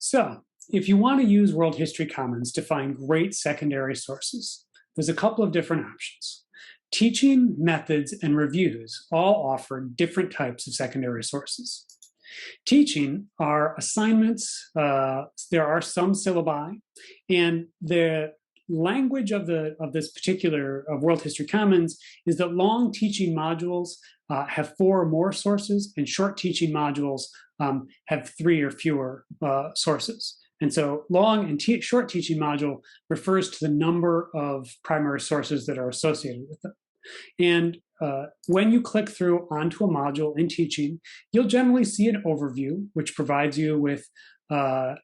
So, if you want to use World History Commons to find great secondary sources, there's a couple of different options. Teaching, methods, and reviews all offer different types of secondary sources. Teaching are assignments, there are some syllabi, and the language of this particular World History Commons is that long teaching modules have 4 or more sources, and short teaching modules have 3 or fewer sources. And so long and short teaching module refers to the number of primary sources that are associated with them. And when you click through onto a module in teaching, you'll generally see an overview, which provides you with a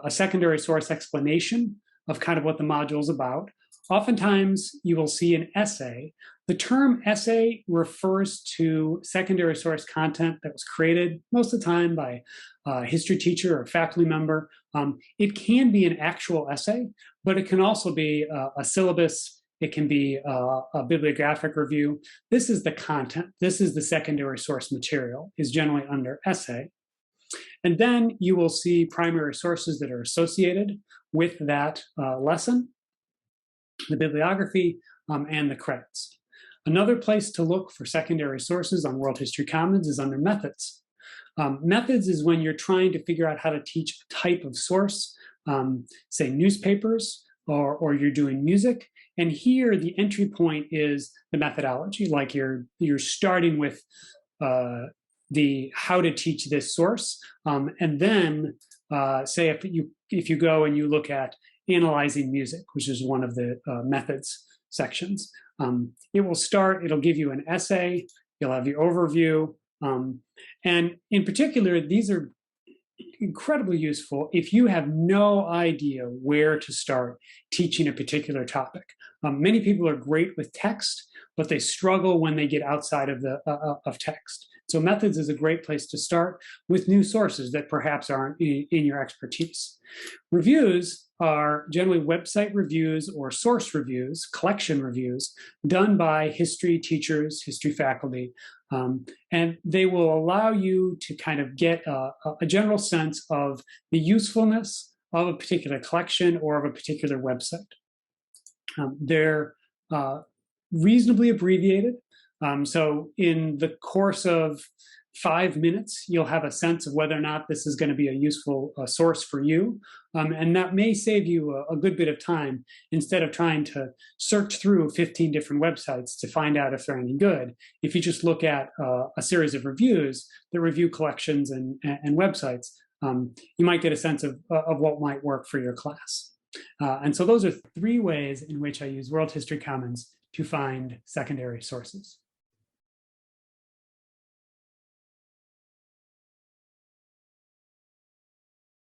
secondary source explanation of kind of what the module is about. Oftentimes, you will see an essay. The term essay refers to secondary source content that was created most of the time by a history teacher or faculty member. It can be an actual essay, but it can also be a syllabus. It can be a bibliographic review. This is the content. This is the secondary source material, is generally under essay. And then you will see primary sources that are associated with that lesson, the bibliography, and the credits. Another place to look for secondary sources on World History Commons is under methods. Methods is when you're trying to figure out how to teach a type of source, say newspapers, or you're doing music. And here the entry point is the methodology, like you're starting with the how to teach this source. And then say if you go and you look at analyzing music, which is one of the methods sections, it'll give you an essay, you'll have your overview. And in particular, these are incredibly useful if you have no idea where to start teaching a particular topic. Many people are great with text, but they struggle when they get outside of text. So methods is a great place to start with new sources that perhaps aren't in your expertise. Reviews are generally website reviews or source reviews, collection reviews, done by history teachers, history faculty, and they will allow you to kind of get a general sense of the usefulness of a particular collection or of a particular website. They're reasonably abbreviated. So in the course of 5 minutes, you'll have a sense of whether or not this is going to be a useful source for you. And that may save you a good bit of time instead of trying to search through 15 different websites to find out if they're any good. If you just look at a series of reviews, the review collections and websites, you might get a sense of what might work for your class. And so those are 3 ways in which I use World History Commons to find secondary sources.